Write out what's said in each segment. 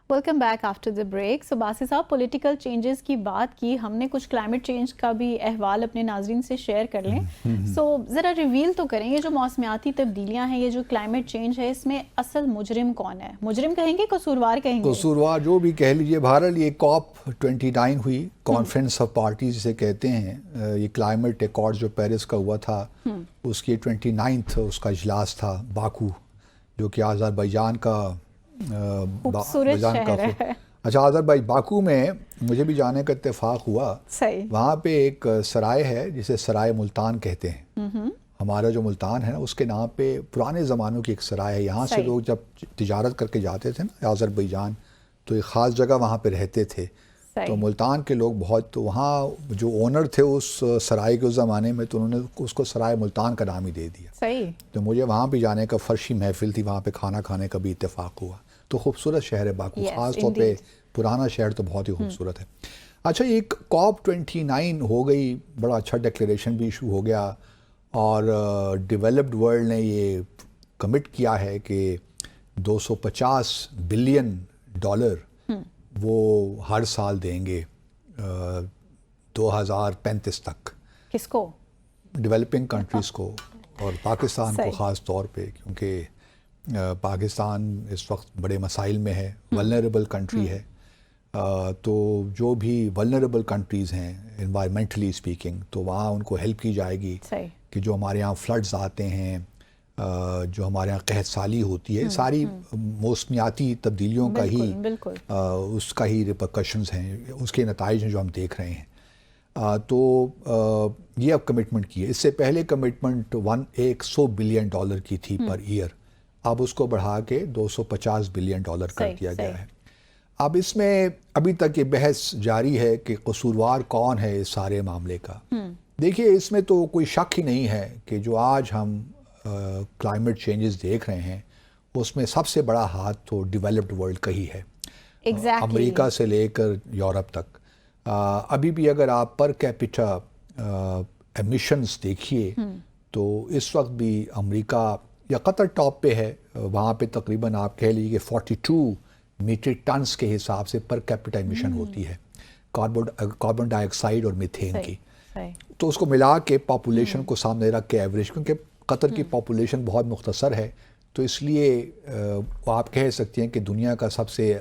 Welcome back after the break. So Basi صاحب, political changes کی بات کی ہم نے, کچھ کلائمیٹ چینج کا بھی احوال اپنے ناظرین سے شیئر کر لیں. سو ذرا ریویل تو کریں, یہ جو موسمیاتی تبدیلیاں ہیں, یہ جو کلائمیٹ چینج ہے, اس میں اصل مجرم کون ہے؟ مجرم کہیں گے, قصوروار کہیں گے؟ قصوروار جو بھی کہہ لیجیے. بہرحال یہ COP29 ہوئی, کانفرنس آف پارٹیز جسے کہتے ہیں. یہ کلائمیٹ ایکارڈ جو پیرس کا ہوا تھا, اس کی 29th اس کا اجلاس تھا باکو, جو کہ آذربائیجان کا خوبصورت شہر ہے. اچھا, باکو میں مجھے بھی جانے کا اتفاق ہوا. صحیح. وہاں پہ ایک سرائے ہے جسے سرائے ملتان کہتے ہیں. ہمارا جو ملتان ہے نا, اس کے نام پہ پرانے زمانوں کی ایک سرائے ہے. یہاں سے لوگ جب تجارت کر کے جاتے تھے نا آذربائیجان, تو ایک خاص جگہ وہاں پہ رہتے تھے. تو ملتان کے لوگ بہت, تو وہاں جو اونر تھے اس سرائے کے اس زمانے میں, تو انہوں نے اس کو سرائے ملتان کا نام ہی دے دیا. صحیح. تو مجھے وہاں پہ جانے کا فرشی محفل تھی, وہاں پہ کھانا کھانے کا بھی اتفاق ہوا. تو خوبصورت شہر ہے باکو, خاص طور پہ پرانا شہر تو بہت ہی خوبصورت ہے. اچھا, یہ COP29 ہو گئی, بڑا اچھا ڈکلیریشن بھی ایشو ہو گیا, اور ڈیولپڈ ورلڈ نے یہ کمٹ کیا ہے کہ $250 بلین وہ ہر سال دیں گے 2035 تک. کس کو؟ ڈیولپنگ کنٹریز کو, اور پاکستان کو خاص طور پہ, کیونکہ پاکستان اس وقت بڑے مسائل میں ہے, ولنریبل کنٹری ہے. تو جو بھی ولنریبل کنٹریز ہیں انوائرمنٹلی اسپیکنگ, تو وہاں ان کو ہیلپ کی جائے گی کہ جو ہمارے یہاں فلڈز آتے ہیں, جو ہمارے یہاں قحط سالی ہوتی ہے, ساری موسمیاتی تبدیلیوں کا ہی اس کا ہی ریپرکشنز ہیں, اس کے نتائج ہیں جو ہم دیکھ رہے ہیں. تو یہ اب کمٹمنٹ کی ہے. اس سے پہلے کمٹمنٹ $100 بلین کی تھی پر ایئر, اب اس کو بڑھا کے $250 بلین کر دیا گیا ہے. اب اس میں ابھی تک یہ بحث جاری ہے کہ قصوروار کون ہے اس سارے معاملے کا. دیکھیے, اس میں تو کوئی شک ہی نہیں ہے کہ جو آج ہم کلائمیٹ چینجز دیکھ رہے ہیں, اس میں سب سے بڑا ہاتھ تو ڈیولپڈ ورلڈ کا ہی ہے. امریکہ سے لے کر یورپ تک. ابھی بھی اگر آپ پر کیپیٹا ایمیشنز دیکھیے, تو اس وقت بھی امریکہ یا قطر ٹاپ پہ ہے. وہاں پہ تقریباً آپ کہہ لیجیے کہ 42 میٹرک ٹنز کے حساب سے پر کیپیٹا ایمیشن ہوتی ہے, کاربن ڈائی آکسائڈ اور میتھین کی. تو اس کو ملا کے پاپولیشن کو سامنے رکھ کے ایوریج, کیونکہ قطر کی پاپولیشن بہت مختصر ہے, تو اس لیے آپ کہہ سکتے ہیں کہ دنیا کا سب سے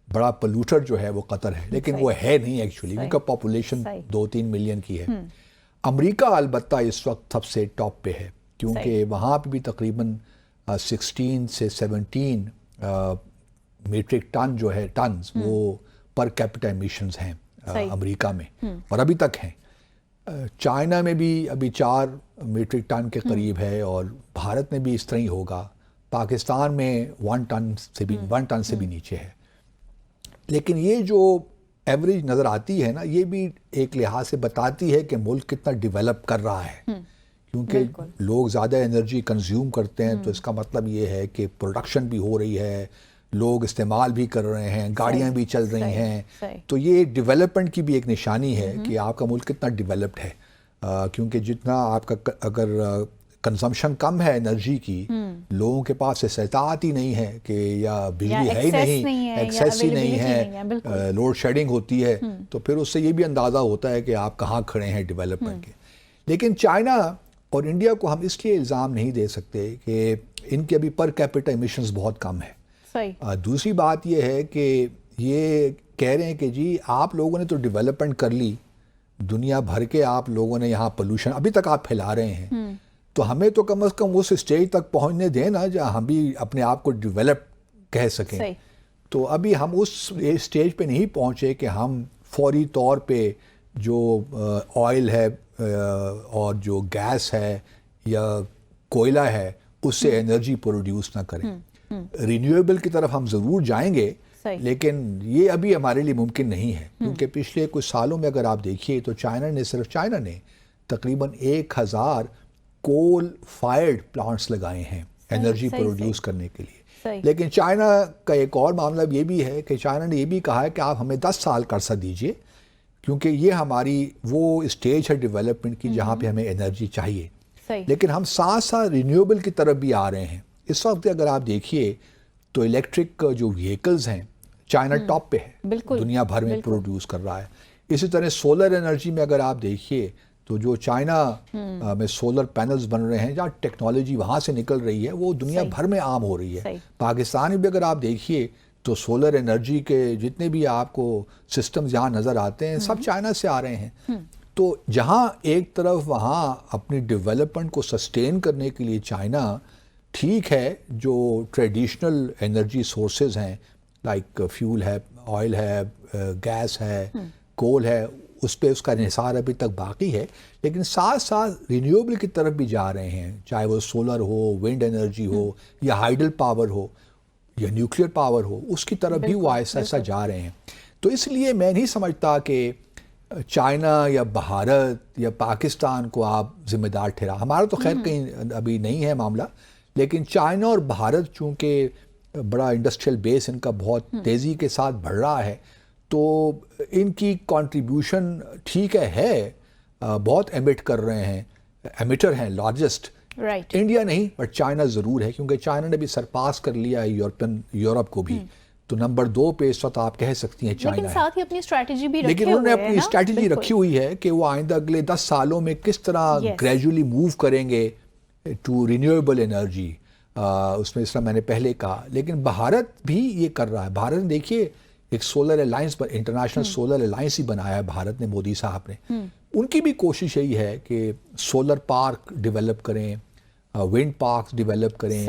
بڑا پولوٹر جو ہے وہ قطر ہے, لیکن وہ ہے نہیں ایکچولی, ان کا پاپولیشن 2-3 ملین کی ہے. امریکہ البتہ اس وقت سب سے ٹاپ پہ ہے, کیونکہ وہاں پہ بھی تقریباً 16 سے 17 میٹرک ٹن جو ہے ٹنز وہ پر کیپیٹا ایمیشنز ہیں امریکہ میں, اور ابھی تک ہیں. چائنا میں بھی ابھی 4 میٹرک ٹن کے قریب ہے, اور بھارت میں بھی اس طرح ہی ہوگا. پاکستان میں 1 ٹن سے بھی نیچے ہے. لیکن یہ جو ایوریج نظر آتی ہے نا, یہ بھی ایک لحاظ سے بتاتی ہے کہ ملک کتنا ڈیولپ کر رہا ہے, کیونکہ لوگ زیادہ انرجی کنزیوم کرتے ہیں, تو اس کا مطلب یہ ہے کہ پروڈکشن بھی ہو رہی ہے, لوگ استعمال بھی کر رہے ہیں, گاڑیاں بھی چل رہی ہیں. تو یہ ڈیولپمنٹ کی بھی ایک نشانی ہے کہ آپ کا ملک کتنا ڈیولپڈ ہے, کیونکہ جتنا آپ کا اگر کنزمپشن کم ہے انرجی کی, لوگوں کے پاس استطاعت ہی نہیں ہے کہ یا بجلی ہے ہی نہیں, ایکسیس ہی نہیں ہے, لوڈ شیڈنگ ہوتی ہے, تو پھر اس سے یہ بھی اندازہ ہوتا ہے کہ آپ کہاں کھڑے ہیں ڈیولپمنٹ کے. لیکن چائنا اور انڈیا کو ہم اس لیے الزام نہیں دے سکتے کہ ان کے ابھی پر کیپیٹا ایمیشنز بہت کم ہے. دوسری بات یہ ہے کہ یہ کہہ رہے ہیں کہ جی آپ لوگوں نے تو ڈیولپمنٹ کر لی, دنیا بھر کے آپ لوگوں نے یہاں پولوشن ابھی تک آپ پھیلا رہے ہیں, تو ہمیں تو کم از کم اس اسٹیج تک پہنچنے دیں نا جہاں ہم بھی اپنے آپ کو ڈیولپ کہہ سکیں. تو ابھی ہم اس اسٹیج پہ نہیں پہنچے کہ ہم فوری طور پہ جو آئل ہے اور جو گیس ہے یا کوئلہ ہے اس سے انرجی پروڈیوس نہ کریں. رینیویبل کی طرف ہم ضرور جائیں گے, لیکن یہ ابھی ہمارے لیے ممکن نہیں ہے, کیونکہ پچھلے کچھ سالوں میں اگر آپ دیکھیے تو صرف چائنا نے تقریباً 1000 کول فائرڈ پلانٹس لگائے ہیں انرجی پروڈیوس کرنے کے لیے. لیکن چائنا کا ایک اور معاملہ یہ بھی ہے کہ چائنا نے یہ بھی کہا ہے کہ آپ ہمیں 10 سال کا عرصہ دیجئے, کیونکہ یہ ہماری وہ اسٹیج ہے ڈیولپمنٹ کی جہاں پہ ہمیں انرجی چاہیے. لیکن ہم ساتھ ساتھ رینیویبل کی طرف بھی آ رہے ہیں. اس وقت اگر آپ دیکھیے تو الیکٹرک جو وہیکلز ہیں چائنا ٹاپ پہ ہے، دنیا بھر میں پروڈیوس کر رہا ہے. اسی طرح سولر انرجی میں اگر آپ دیکھیے تو جو چائنا میں سولر پینلز بن رہے ہیں، جہاں ٹیکنالوجی وہاں سے نکل رہی ہے وہ دنیا بھر میں عام ہو رہی ہے. پاکستان میں بھی اگر آپ دیکھیے تو سولر انرجی کے جتنے بھی آپ کو سسٹمز یہاں نظر آتے ہیں سب چائنا سے آ رہے ہیں. تو جہاں ایک طرف وہاں اپنی ڈیولپمنٹ کو سسٹین کرنے کے لیے چائنا ٹھیک ہے جو ٹریڈیشنل انرجی سورسز ہیں لائک فیول ہے، آئل ہے، گیس ہے، کول ہے، اس پہ اس کا انحصار ابھی تک باقی ہے، لیکن ساتھ ساتھ رینیوبل کی طرف بھی جا رہے ہیں، چاہے وہ سولر ہو، ونڈ انرجی ہو، یا ہائیڈل پاور ہو، یا نیوکلیئر پاور ہو، اس کی طرف بھی وہ آہستہ آہستہ جا رہے ہیں. تو اس لیے میں نہیں سمجھتا کہ چائنا یا بھارت یا پاکستان کو آپ ذمہ دار ٹھہرا. ہمارا تو خیر کہیں ابھی نہیں ہے معاملہ، لیکن چائنا اور بھارت چونکہ بڑا انڈسٹریل بیس ان کا بہت تیزی کے ساتھ بڑھ رہا ہے، تو ان کی کنٹریبیوشن ٹھیک ہے بہت ایمٹ کر رہے ہیں، ایمیٹر ہیں لارجسٹ. انڈیا نہیں بٹ چائنا ضرور ہے، کیونکہ چائنا نے بھی سرپاس کر لیا ہے یورپ کو بھی. تو نمبر 2 پہ اس وقت آپ کہہ سکتی ہیں چائنا ہے، لیکن ساتھ ہی اپنی اسٹریٹجی بھی لیکن انہوں نے اپنی اسٹریٹجی رکھی ہوئی ہے کہ وہ آئندہ اگلے 10 سالوں میں کس طرح گریجولی موو کریں گے ٹو رینیویبل انرجی. اس میں اس طرح میں نے پہلے کہا، لیکن بھارت بھی یہ کر رہا ہے. بھارت نے دیکھیے ایک سولر الائنس پر انٹرنیشنل سولر الائنس ہی بنایا ہے بھارت نے، مودی صاحب نے. ان کی بھی کوشش یہی ہے کہ سولر پارک ڈیولپ کریں، ونڈ پارکس ڈیولپ کریں،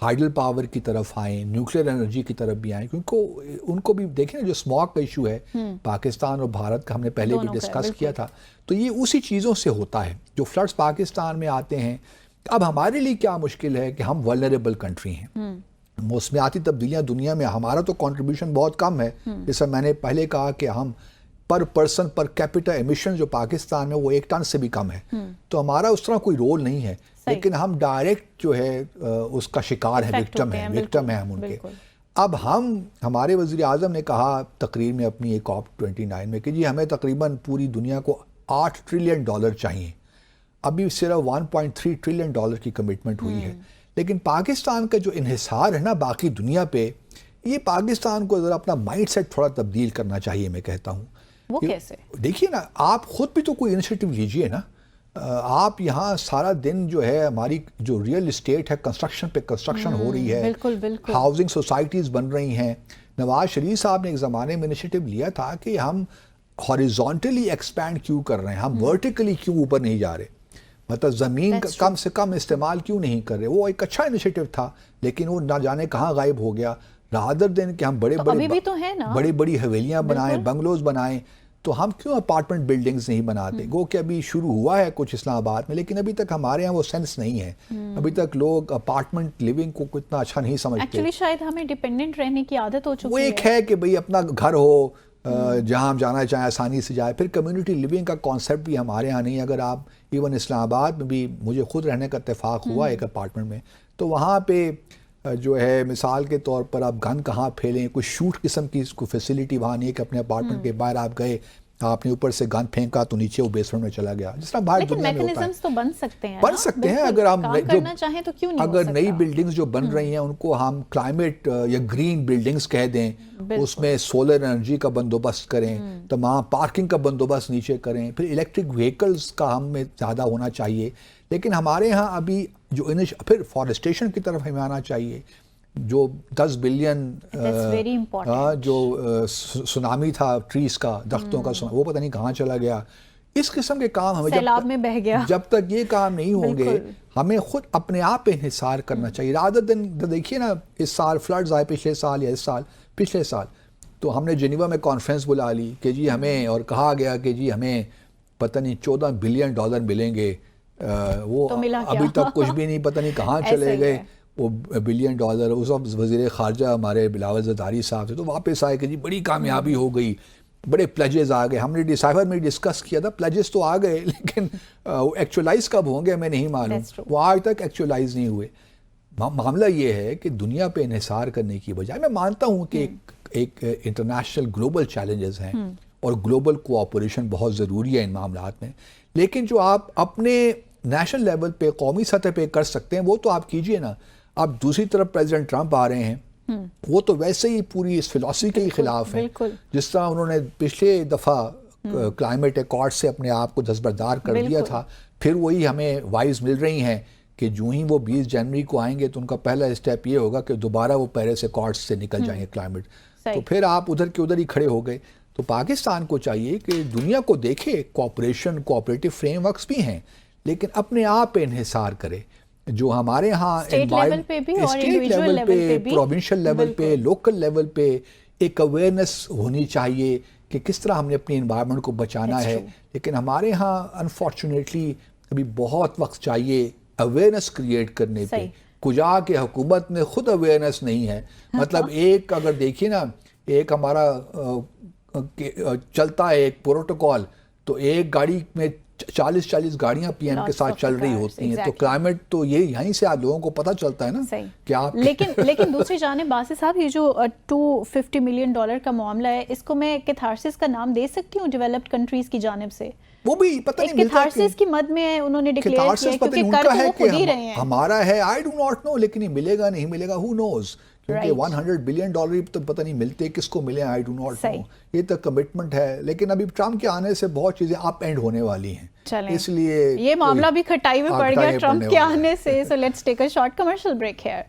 ہائیڈل پاور کی طرف آئیں، نیوکلیئر انرجی کی طرف بھی آئیں، کیونکہ ان کو بھی دیکھیں جو اسموگ کا ایشو ہے پاکستان اور بھارت کا، ہم نے پہلے بھی ڈسکس کیا تھا. تو یہ اسی چیزوں سے ہوتا ہے جو فلڈز پاکستان میں آتے ہیں. اب ہمارے لیے کیا مشکل ہے کہ ہم ولنریبل کنٹری ہیں. موسمیاتی تبدیلیاں دنیا میں ہمارا تو کنٹریبیوشن بہت کم ہے، جیسا میں نے پہلے کہا کہ ہم پر پرسن پر کیپٹا ایمیشن جو پاکستان میں وہ 1 ٹن سے بھی کم ہے. تو ہمارا اس طرح کوئی رول نہیں ہے، لیکن ہم ڈائریکٹ جو ہے اس کا شکار ہے، وکٹم ہیں ہم ان کے. اب ہمارے وزیر اعظم نے کہا تقریر میں اپنی ایک COP29 میں کہ جی ہمیں تقریباً پوری دنیا کو $8 ٹریلین چاہیے. ابھی صرف $1.3 ٹریلین کی کمٹمنٹ ہوئی ہے. لیکن پاکستان کا جو انحصار ہے نا باقی دنیا پہ، یہ پاکستان کو ذرا اپنا مائنڈ سیٹ تھوڑا تبدیل کرنا چاہیے. میں کہتا ہوں وہ کیسے؟ دیکھیے نا، آپ خود بھی تو کوئی انیشیٹو لیجئے نا. آپ یہاں سارا دن جو ہے ہماری جو ریئل اسٹیٹ ہے کنسٹرکشن پہ کنسٹرکشن ہو رہی ہے، ہاؤسنگ سوسائٹیز بن رہی ہیں. نواز شریف صاحب نے ایک زمانے میں انیشیٹو لیا تھا کہ ہم ہاریزونٹلی ایکسپینڈ کیوں کر رہے ہیں، ہم ورٹیکلی کیوں اوپر نہیں جا رہے، مطلب زمین کا کم سے کم استعمال کیوں نہیں کر رہے. وہ ایک اچھا انیشیٹو تھا، لیکن وہ نہ جانے کہاں غائب ہو گیا. رادر دین کہ ہم بڑی بڑی حویلیاں بنائیں، بنگلوز بنائیں، تو ہم کیوں اپارٹمنٹ بلڈنگز نہیں بناتے. گو کہ ابھی شروع ہوا ہے کچھ اسلام آباد میں، لیکن ابھی تک ہمارے ہاں وہ سینس نہیں ہے. ابھی تک لوگ اپارٹمنٹ لیونگ کو اتنا اچھا نہیں سمجھتے. ایکچولی شاید ہمیں ڈیپینڈنٹ رہنے کی عادت ہو چکی ہے. وہ ایک ہے کہ بھئی اپنا گھر ہو جہاں ہم جانا چاہیں آسانی سے جائے. پھر کمیونٹی لیونگ کا کانسیپٹ بھی ہمارے ہاں نہیں. اگر آپ ایون اسلام آباد میں بھی، مجھے خود رہنے کا اتفاق ہوا ایک اپارٹمنٹ میں، تو وہاں پہ جو ہے مثال کے طور پر آپ گن کہاں پھیلیں، کوئی شوٹ قسم کی کوئی فیسیلیٹی وہاں نہیں ہے کہ اپنے اپارٹمنٹ کے باہر آپ گئے، آپ نے اوپر سے گن پھینکا تو نیچے وہ بیسمنٹ میں چلا گیا، جس طرح باہر دنیا میں ہوتا ہے. تو بن سکتے ہیں اگر ہم کرنا چاہیں تو کیوں نہیں. اگر نئی بلڈنگز جو بن رہی ہیں ان کو ہم کلائمیٹ یا گرین بلڈنگز کہہ دیں، اس میں سولر انرجی کا بندوبست کریں، تمام پارکنگ کا بندوبست نیچے کریں، پھر الیکٹرک وہیکلز کا ہم میں زیادہ ہونا چاہیے. لیکن ہمارے ہاں ابھی جو پھر فارسٹیشن کی طرف ہمیں آنا چاہیے. جو 10 بلین جو سونامی تھا ٹریز کا، درختوں کا، وہ پتہ نہیں کہاں چلا گیا. اس قسم کے کام ہمیں سیلاب میں بہہ گیا. جب تک یہ کام نہیں ہوں گے ہمیں خود اپنے آپ پہ انحصار کرنا چاہیے. رادر دن دیکھیے نا، اس سال فلڈز آئے پچھلے سال یا اس سال پچھلے سال، تو ہم نے جنیوا میں کانفرنس بلا لی کہ جی ہمیں، اور کہا گیا کہ جی ہمیں پتہ نہیں $14 بلین ملیں گے. وہ ابھی تک کچھ بھی نہیں، پتہ نہیں کہاں چلے گئے وہ $1 بلین. اس وقت وزیر خارجہ ہمارے بلاول زرداری صاحب تھے، تو واپس آئے کہ جی بڑی کامیابی ہو گئی، بڑے پلیجز آ گئے. ہم نے ڈسائفر میں ڈسکس کیا تھا، پلیجز تو آ گئے لیکن ایکچولائز کب ہوں گے ہمیں نہیں معلوم. وہ آج تک ایکچولائز نہیں ہوئے. معاملہ یہ ہے کہ دنیا پہ انحصار کرنے کی بجائے، میں مانتا ہوں کہ ایک انٹرنیشنل گلوبل چیلنجز ہیں اور گلوبل کوآپریشن بہت ضروری ہے ان معاملات میں، لیکن جو آپ اپنے نیشنل لیول پہ، قومی سطح پہ کر سکتے ہیں وہ تو آپ کیجئے نا. اب دوسری طرف پریزیڈنٹ ٹرمپ آ رہے ہیں، وہ تو ویسے ہی پوری اس فلسفی کے خلاف ہیں. جس طرح انہوں نے پچھلے دفعہ کلائمیٹ ایکارڈ سے اپنے آپ کو دستبردار کر دیا تھا, پھر وہی ہمیں وائز مل رہی ہیں کہ جو ہی وہ 20 جنوری کو آئیں گے تو ان کا پہلا اسٹیپ یہ ہوگا کہ دوبارہ وہ پیرس ایکارڈ سے نکل جائیں گے کلائمیٹ. تو پھر آپ ادھر کے ادھر ہی کھڑے ہو گئے. تو پاکستان کو چاہیے کہ دنیا کو دیکھے, کوآپریٹو فریم ورکس بھی ہیں, لیکن اپنے آپ پہ انحصار کرے. جو ہمارے ہاں اسٹیٹ لیول پہ, پروونشل لیول پہ, لوکل لیول پہ ایک اویئرنیس ہونی چاہیے کہ کس طرح ہم نے اپنی انوائرمنٹ کو بچانا ہے. لیکن ہمارے ہاں انفارچونیٹلی ابھی بہت وقت چاہیے اویئرنیس کریٹ کرنے پہ. کجا کہ حکومت میں خود اویئرنیس نہیں ہے. مطلب ایک اگر دیکھیے نا, ایک ہمارا چلتا ہے ایک پروٹوکول, تو ایک گاڑی میں 40 گاڑیاں پی ایم کے ساتھ چل رہی ہوتی ہیں. تو کلائمیٹ تو یہ یہیں سے لوگوں کو پتہ چلتا ہے نا کہ آپ لیکن دوسری جانب باسی صاحب, یہ جو $250 ملین کا معاملہ ہے, اس کو میں کیتھارسس کا نام دے سکتی ہوں ڈیولپڈ کنٹریز کی جانب سے؟ وہ بھی پتہ نہیں ملتا کیتھارسس کی مد میں انہوں نے ڈکلیئر کیا ہے کیونکہ کر تو وہ خود ہی رہے ہیں. ہمارا ہے آئی ڈو ناٹ نو, لیکن یہ ملے گا نہیں ملے گا ہو نوز, کیونکہ $100 بلین تو پتہ نہیں ملتے کس کو ملے, آئی ڈو ناٹ نو. یہ تو کمٹمنٹ ہے, لیکن ابھی ٹرمپ کے آنے سے بہت چیزیں اپ اینڈ ہونے والی ہیں, اس لیے یہ معاملہ بھی کھٹائی میں پڑ گیا ٹرمپ کے آنے سے. So let's take a short commercial break hair.